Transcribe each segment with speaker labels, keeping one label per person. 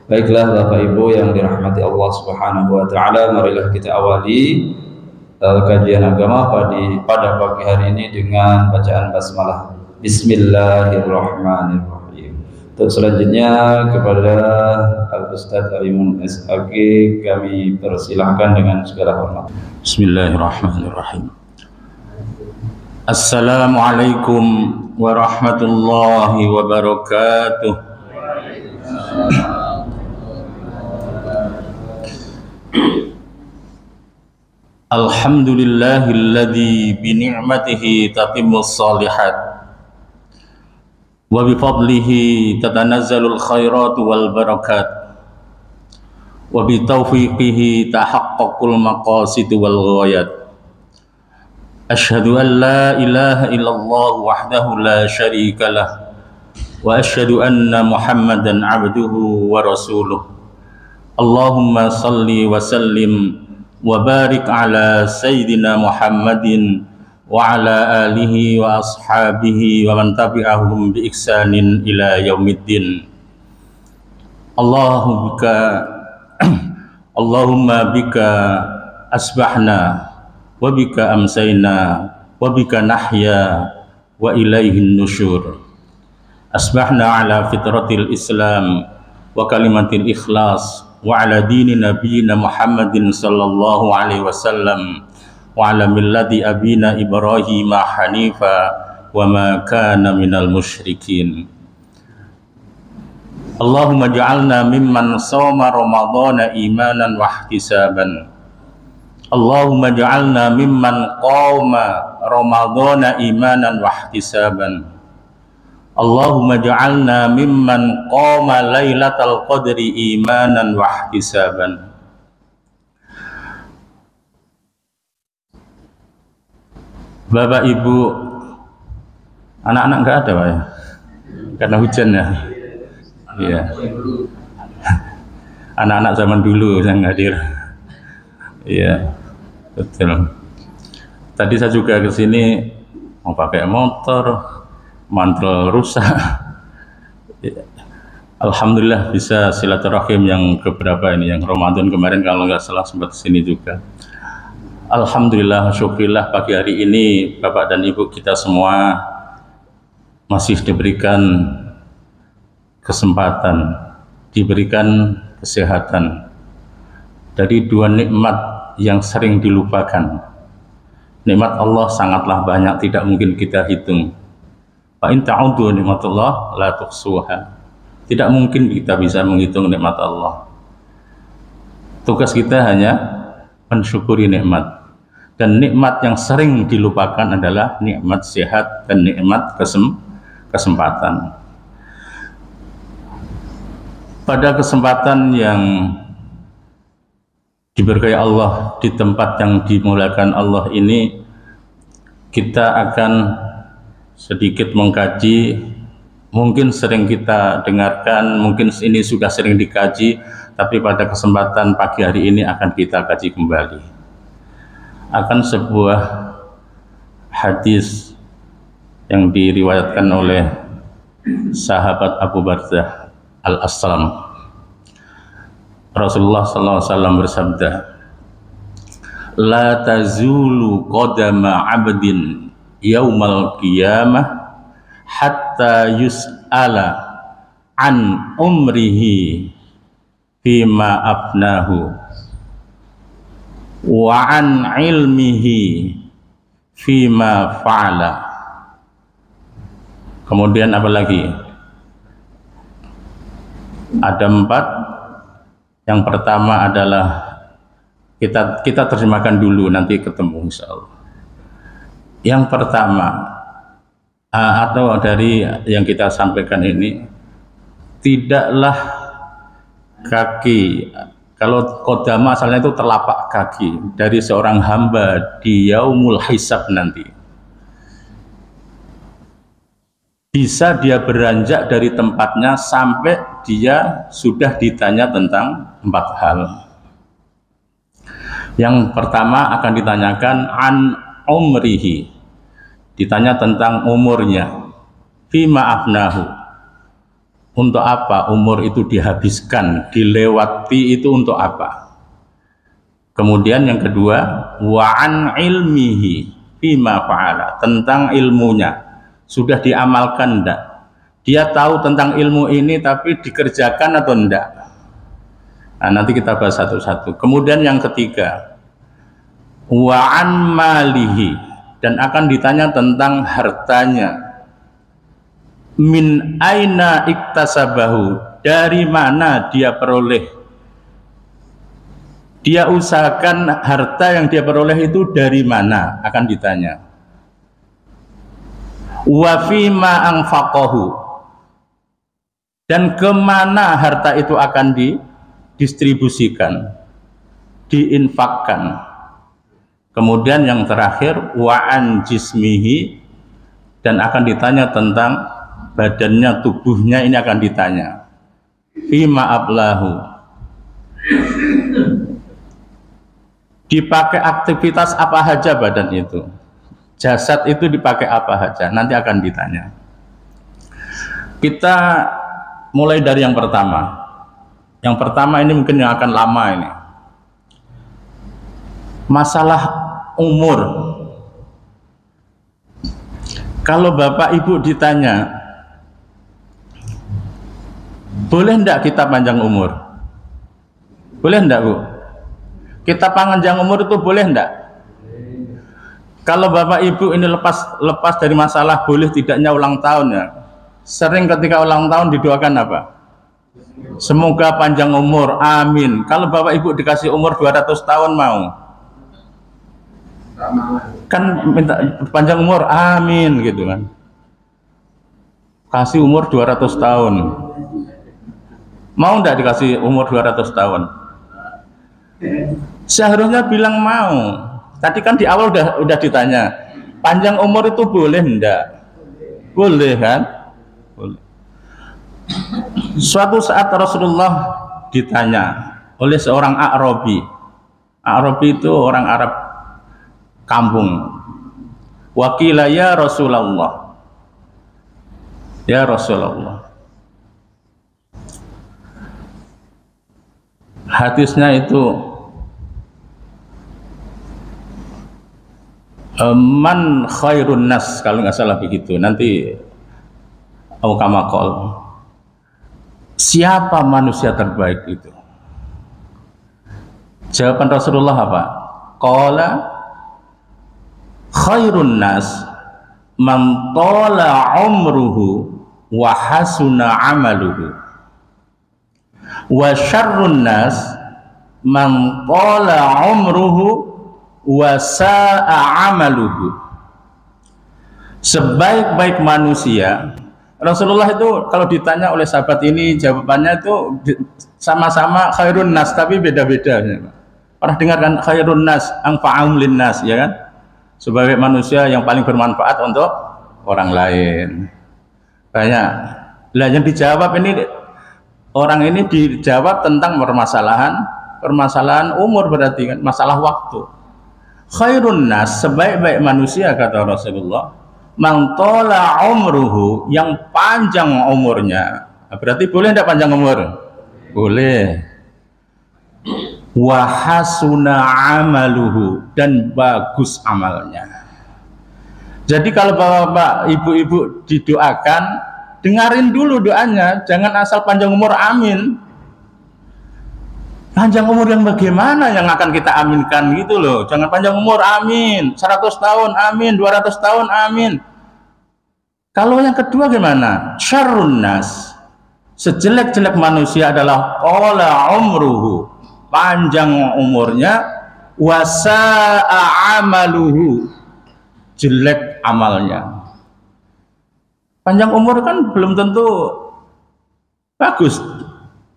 Speaker 1: Baiklah Bapak Ibu yang dirahmati Allah Subhanahu wa taala, marilah kita awali kajian agama pada pagi hari ini dengan bacaan basmalah. Bismillahirrahmanirrahim. Untuk selanjutnya kepada Al-Ustaz Alimun SAG kami persilahkan dengan segala hormat. Bismillahirrahmanirrahim. Assalamualaikum warahmatullahi wabarakatuh. Alhamdulillahilladzi bi ni'matihi tatimmus shalihat wa bi fadlihi tatanazzalul khairatu wal barakat wa bi taufiqihi tahaqqaqul maqasid wal ghayat. Asyhadu an la ilaha illallah wahdahu la syarika lah wa asyhadu anna Muhammadan abduhu wa rasuluh. Allahumma salli wa sallim wa barik ala sayyidina Muhammadin wa ala alihi wa ashabihi wa man tabi'ahum bi ihsanin ila yaumiddin. Allahumma bika asbahna wa bika amsayna wa bika nahya wa ilaihin nusyur. Asbahna ala fitratil Islam wa kalimatil ikhlas wa ala dini nabiyina Muhammadin sallallahu alaihi wasallam wa ala millati abina Ibrahim hanifa wa ma kana minal musyrikin. Allahumma ja'alna mimman shoma ramadhana imanan wa ihtisaban. Allahumma ja'alna mimman qama ramadhana imanan wa ihtisaban. Allahumma ja'alna mimman qama lailatal qadri imanan wa ihtisaban. Bapak Ibu, anak-anak enggak ada Pak ya? Karena hujan ya. Iya. Anak-anak zaman dulu yang hadir. Iya. Betul. Tadi saya juga ke sini mau pakai motor, mantel rusak. Alhamdulillah bisa silaturahim yang keberapa ini, yang Ramadan kemarin kalau nggak salah sempat sini juga. Alhamdulillah, syukurillah pagi hari ini Bapak dan Ibu kita semua masih diberikan kesempatan, diberikan kesehatan dari dua nikmat yang sering dilupakan. Nikmat Allah sangatlah banyak, tidak mungkin kita hitung. Fa in ta'uddu nikmatullah la tuhsuha. Tidak mungkin kita bisa menghitung nikmat Allah. Tugas kita hanya mensyukuri nikmat. Dan nikmat yang sering dilupakan adalah nikmat sehat dan nikmat kesempatan. Pada kesempatan yang diberkahi Allah di tempat yang dimuliakan Allah ini, kita akan sedikit mengkaji, mungkin sering kita dengarkan, mungkin ini sudah sering dikaji, tapi pada kesempatan pagi hari ini akan kita kaji kembali. Akan sebuah hadis yang diriwayatkan oleh sahabat Abu Barzah Al-Aslam. Rasulullah SAW bersabda, la tazulu qadama abdin yaumal qiyamah hatta yus'ala an umrihi fima afnahu wa an ilmihi fima fa'ala. Kemudian apa lagi? Ada 4. Yang pertama adalah kita terjemahkan dulu, nanti ketemu insyaallah. Yang pertama atau dari yang kita sampaikan ini, tidaklah kaki, kalau qadama asalnya itu telapak kaki dari seorang hamba di yaumul hisab nanti, bisa dia beranjak dari tempatnya sampai dia sudah ditanya tentang 4 hal. Yang pertama akan ditanyakan an umrihi, ditanya tentang umurnya, fima afnahu, Untuk apa umur itu dihabiskan, dilewati itu untuk apa? Kemudian yang kedua, wa an ilmihi bima fa'ala, tentang ilmunya sudah diamalkan enggak? Dia tahu tentang ilmu ini tapi dikerjakan atau enggak? Nah, nanti kita bahas satu-satu. Kemudian yang ketiga, wa an malihi, dan akan ditanya tentang hartanya. Min aina iktasabahu, dari mana dia peroleh, dia usahakan harta yang dia peroleh itu dari mana, akan ditanya. Wa fima anfaqahu, dan kemana harta itu akan didistribusikan, diinfakkan. Kemudian yang terakhir, wa an jismihi, dan akan ditanya tentang badannya, tubuhnya, ini akan ditanya. Fima ablahu, dipakai aktivitas apa saja badan itu, jasad itu dipakai apa saja, nanti akan ditanya. Kita mulai dari yang pertama. Yang pertama ini mungkin yang akan lama ini. Masalah umur. Kalau Bapak Ibu ditanya, boleh enggak kita panjang umur? Boleh enggak, Bu? Kita panjang umur itu boleh enggak? Kalau Bapak Ibu ini lepas dari masalah boleh tidaknya ulang tahun ya. Sering ketika ulang tahun didoakan apa? Semoga panjang umur, amin. Kalau Bapak Ibu dikasih umur 200 tahun mau? Kan minta panjang umur, amin gitu kan. Kasih umur 200 tahun. Mau enggak dikasih umur 200 tahun? Seharusnya bilang mau. Tadi kan di awal udah ditanya, panjang umur itu boleh enggak? Boleh kan? Boleh. Suatu saat Rasulullah ditanya oleh seorang A'rabi. A'rabi itu orang Arab kampung. Wakila ya Rasulullah. Ya Rasulullah. Hadisnya itu man khairun nas, kalau nggak salah begitu. Nanti aukamakol, siapa manusia terbaik itu? Jawaban Rasulullah apa? Qala khairun nas man tala umruhu wa hasuna amaluhu, wa syarrun nas man tala umruhu wa sa'a amaluhu. Sebaik-baik manusia, Rasulullah itu kalau ditanya oleh sahabat ini, jawabannya itu sama-sama khairun nas tapi beda-beda. Pernah dengar kan khairun nas anfa'um linnas, ya kan? Sebagai manusia yang paling bermanfaat untuk orang lain. Banyak. Lah yang dijawab ini, orang ini dijawab tentang permasalahan umur, berarti kan masalah waktu. Khairun nas, sebaik-baik manusia kata Rasulullah, man tola umruhu, yang panjang umurnya. Berarti boleh tidak panjang umur? Boleh. Wa hasuna amaluhu, dan bagus amalnya. Jadi kalau bapak ibu-ibu didoakan, dengarin dulu doanya, jangan asal panjang umur amin. Panjang umur yang bagaimana yang akan kita aminkan gitu loh. Jangan panjang umur amin, 100 tahun amin, 200 tahun amin. Kalau yang kedua gimana? Syarrun nas, sejelek-jelek manusia adalah qala umruhu, panjang umurnya, wasa'a amaluhu, jelek amalnya. Panjang umur kan belum tentu bagus.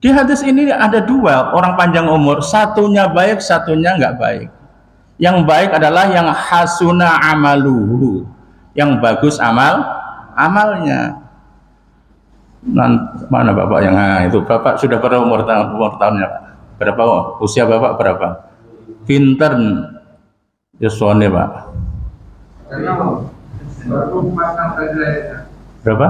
Speaker 1: Di hadis ini ada dua orang panjang umur, satunya baik, satunya nggak baik. Yang baik adalah yang hasuna amaluhu, yang bagus amalnya. Mana bapak yang itu? Bapak sudah berapa umur tahunnya? Berapa usia bapak berapa? Pinter Yosone pak. Berapa?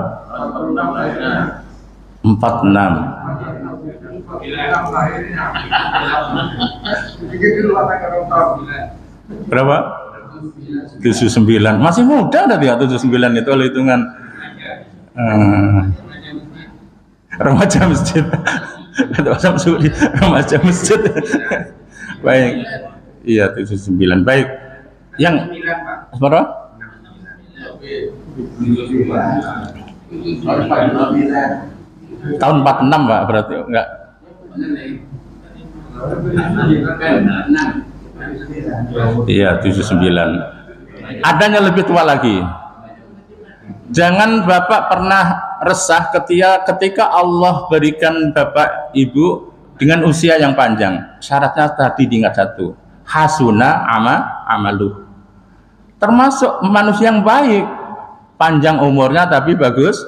Speaker 1: 46. Berapa? 79. Masih muda tadi ya 79 itu kalau hitungan remaja masjid. Remaja masjid. Baik. Iya 79. Baik. Yang berapa? Tahun 46 Pak berarti enggak? Iya 79. Adanya lebih tua lagi. Jangan Bapak pernah resah ketika Allah berikan Bapak Ibu dengan usia yang panjang. Syaratnya tadi diingat satu, hasuna amalu. Termasuk manusia yang baik, panjang umurnya tapi bagus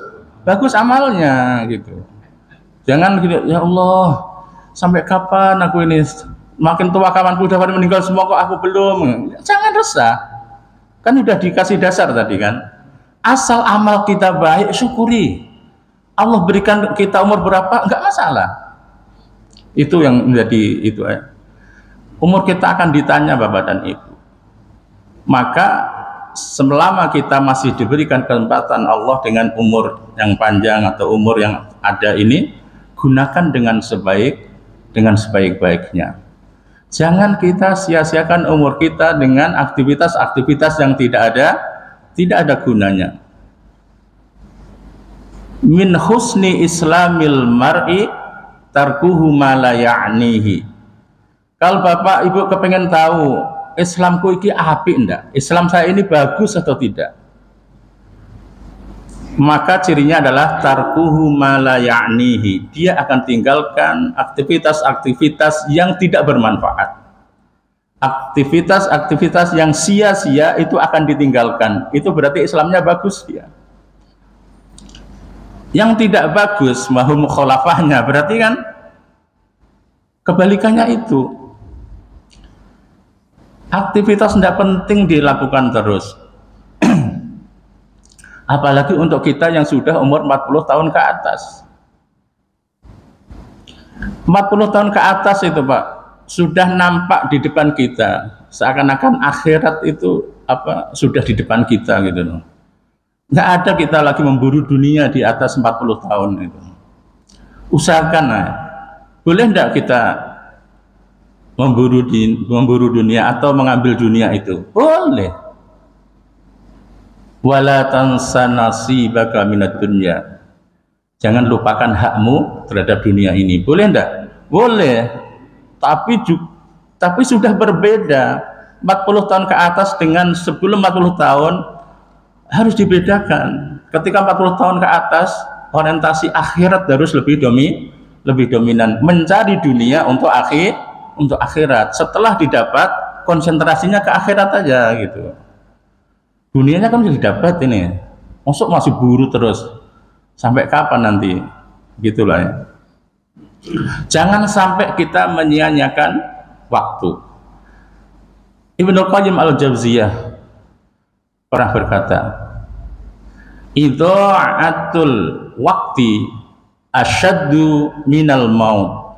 Speaker 1: amalnya gitu. Jangan gitu, ya Allah, sampai kapan aku ini, makin tua kawanku udah pada meninggal semua kok aku belum. Jangan resah, kan udah dikasih dasar tadi kan. Asal amal kita baik, syukuri. Allah berikan kita umur berapa, enggak masalah. Itu yang menjadi itu ya. Umur kita akan ditanya Bapak dan Ibu. Maka selama kita masih diberikan kesempatan Allah dengan umur yang panjang atau umur yang ada ini, gunakan dengan sebaik-baiknya. Jangan kita sia-siakan umur kita dengan aktivitas-aktivitas yang tidak ada gunanya. Min husni islamil mar'i tarkuhu ma la ya'nihi. Kalau Bapak Ibu kepengen tahu Islamku ini apik enggak? Islam saya ini bagus atau tidak? Maka cirinya adalah tarkuhu ma la ya'nihi. Dia akan tinggalkan aktivitas-aktivitas yang tidak bermanfaat. Aktivitas-aktivitas yang sia-sia itu akan ditinggalkan. Itu berarti Islamnya bagus dia. Yang tidak bagus mahum mukhalafahnya, berarti kan kebalikannya itu. Aktivitas tidak penting dilakukan terus. Apalagi untuk kita yang sudah umur 40 tahun ke atas. 40 tahun ke atas itu Pak, sudah nampak di depan kita, seakan-akan akhirat itu sudah di depan kita gitu loh. Nggak ada kita lagi memburu dunia di atas 40 tahun itu. Usahakan boleh enggak kita memburu dunia atau mengambil dunia itu? Boleh. Wala tansa nasibaka minad dunya. Jangan lupakan hakmu terhadap dunia ini. Boleh enggak? Boleh. Tapi sudah berbeda. 40 tahun ke atas dengan sebelum 40 tahun harus dibedakan. Ketika 40 tahun ke atas, orientasi akhirat harus lebih dominan. Mencari dunia untuk akhirat. Setelah didapat, konsentrasinya ke akhirat aja gitu. Dunianya kan sudah didapat ini. Masuk masih buru terus. Sampai kapan nanti? Gitulah ya. Jangan sampai kita menyia-nyiakan waktu. Ibnu Qayyim al-Jauziyah pernah berkata, idha'atul waqti asyaddu minal maut.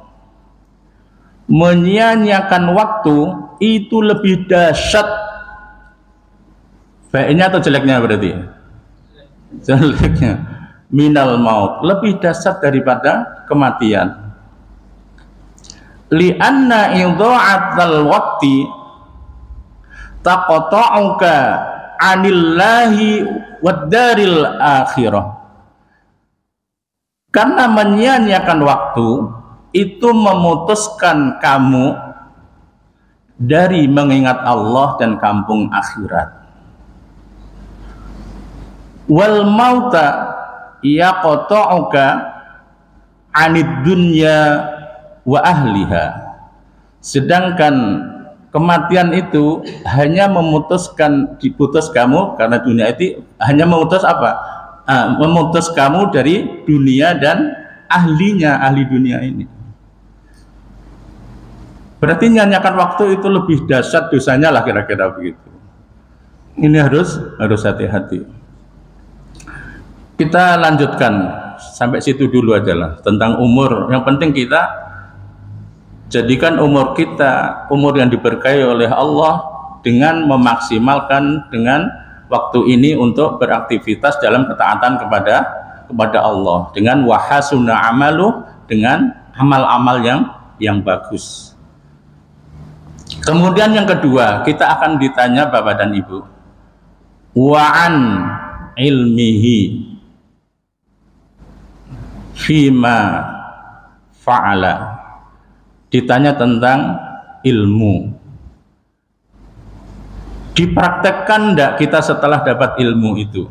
Speaker 1: Menyia-nyiakan waktu itu lebih dahsyat. Baiknya atau jeleknya berarti? Jeleknya. Minal maut, lebih dahsyat daripada kematian. Li'anna idha'atal waqti taqta'uka 'anillahi wad-daril akhirah. Karena menyia-nyiakan waktu itu memutuskan kamu dari mengingat Allah dan kampung akhirat. Wal mauta yaqta'uka 'anid dunya wa ahliha. Sedangkan kematian itu hanya diputus kamu karena dunia itu hanya memutus memutus kamu dari dunia dan ahli dunia ini. Berarti nyanyikan waktu itu lebih dahsyat dosanya lah, kira-kira begitu. Ini harus hati-hati. Kita lanjutkan sampai situ dulu aja lah tentang umur. Yang penting kita jadikan umur kita umur yang diberkahi oleh Allah dengan memaksimalkan dengan waktu ini untuk beraktivitas dalam ketaatan kepada Allah, dengan wahasuna amalu, dengan amal-amal yang bagus. Kemudian yang kedua, kita akan ditanya Bapak dan Ibu, wa'an ilmihi fima fa'ala, ditanya tentang ilmu. Dipraktekkan enggak kita setelah dapat ilmu itu?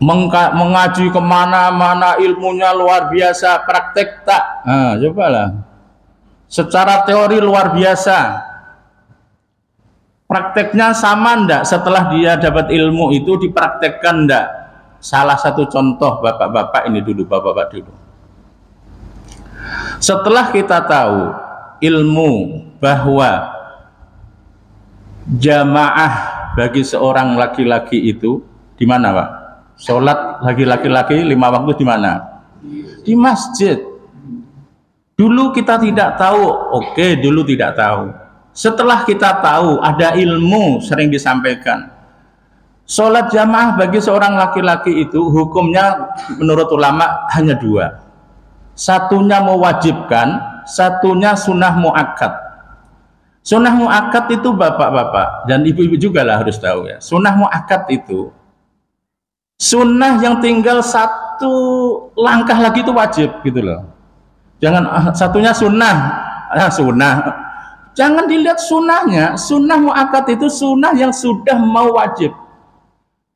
Speaker 1: Mengaji kemana-mana, ilmunya luar biasa, praktek tak? Nah, cobalah. Secara teori luar biasa, prakteknya sama enggak setelah dia dapat ilmu itu, dipraktekkan enggak? Salah satu contoh bapak-bapak ini dulu, bapak-bapak dulu. Setelah kita tahu ilmu bahwa jamaah bagi seorang laki-laki itu di mana, Pak? Sholat laki-laki 5 waktu di mana? Di masjid. Dulu kita tidak tahu, oke, dulu tidak tahu. Setelah kita tahu, ada ilmu sering disampaikan. Sholat jamaah bagi seorang laki-laki itu hukumnya menurut ulama hanya 2. Satunya mewajibkan, satunya sunnah muakkad. Sunnah muakkad itu bapak-bapak dan ibu-ibu juga lah harus tahu ya. Sunnah muakkad itu sunnah yang tinggal 1 langkah lagi itu wajib gitu loh. Jangan satunya sunnah, sunnah. Jangan dilihat sunnahnya. Sunnah muakkad itu sunnah yang sudah mau wajib.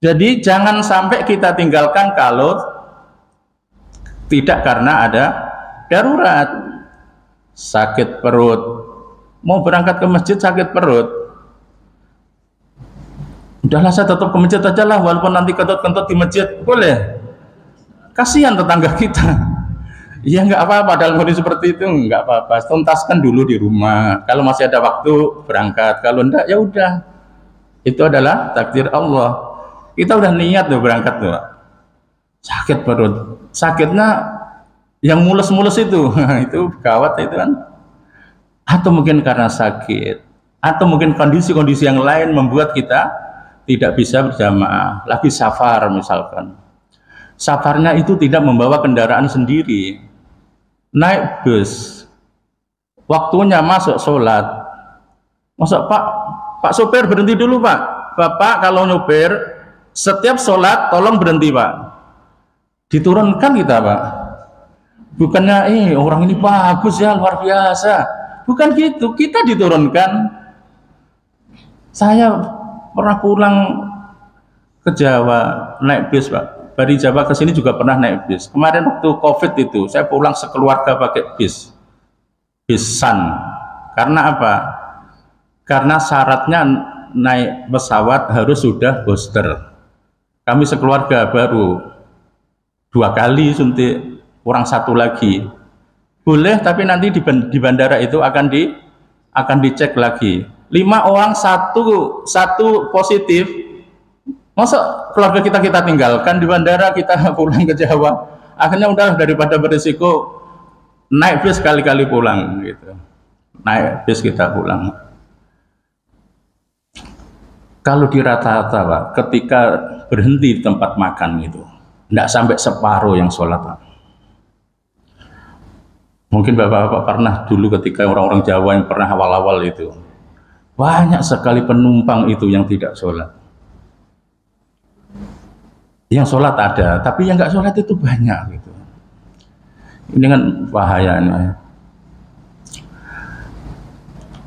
Speaker 1: Jadi jangan sampai kita tinggalkan kalau tidak karena ada darurat, sakit perut, mau berangkat ke masjid sakit perut, udahlah saya tetap ke masjid aja lah walaupun nanti kentut-kentut di masjid, boleh? Kasihan tetangga kita. Ya nggak apa-apa, dalam kondisi seperti itu nggak apa-apa, tuntaskan dulu di rumah. Kalau masih ada waktu berangkat, kalau enggak ya udah, itu adalah takdir Allah. Kita udah niat tuh berangkat tuh, sakit perut, sakitnya yang mulus-mulus itu itu gawat itu kan, atau mungkin karena sakit, atau mungkin kondisi-kondisi yang lain membuat kita tidak bisa berjamaah. Lagi safar misalkan, safarnya itu tidak membawa kendaraan sendiri, naik bus, waktunya masuk sholat, masuk Pak sopir berhenti dulu Pak, Bapak kalau nyopir setiap sholat tolong berhenti Pak, diturunkan kita Pak, bukannya orang ini bagus ya luar biasa, bukan gitu, kita diturunkan. Saya pernah pulang ke Jawa naik bis Pak, dari Jawa ke sini juga pernah naik bis. Kemarin waktu COVID itu saya pulang sekeluarga pakai bisan. Karena apa? Karena syaratnya naik pesawat harus sudah booster. Kami sekeluarga baru 2 kali suntik, kurang 1 lagi. Boleh, tapi nanti di bandara itu akan dicek lagi. 5 orang satu positif. Masa keluarga kita tinggalkan di bandara, kita pulang ke Jawa. Akhirnya udah daripada berisiko, naik bis kali-kali pulang gitu. Naik bis kita pulang. Kalau di rata-rata Pak, ketika berhenti di tempat makan itu, tidak sampai separuh yang sholat Pak. Mungkin bapak-bapak pernah dulu ketika orang-orang Jawa yang pernah awal-awal itu, banyak sekali penumpang itu yang tidak sholat. Yang sholat ada, tapi yang nggak sholat itu banyak gitu. Ini kan bahayanya.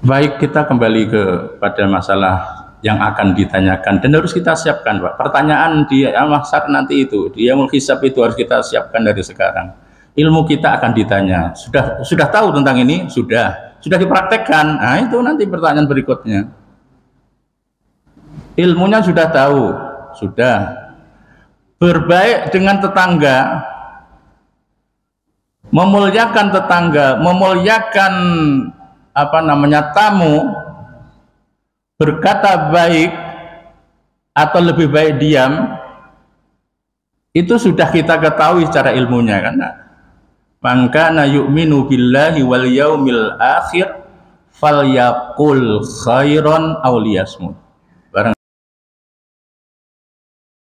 Speaker 1: Baik, kita kembali kepada masalah yang akan ditanyakan dan harus kita siapkan Pak. Pertanyaan di mahsyar nanti itu, di yaumul hisab itu harus kita siapkan dari sekarang. Ilmu kita akan ditanya. Sudah tahu tentang ini? Sudah dipraktekkan. Nah, itu nanti pertanyaan berikutnya. Ilmunya sudah tahu, sudah. Berbaik dengan tetangga, memuliakan tetangga, memuliakan tamu, berkata baik atau lebih baik diam, Itu sudah kita ketahui secara ilmunya kan. Man kana yu'minu billahi wal yaumil akhir falyaqul khairan aw liyasmut.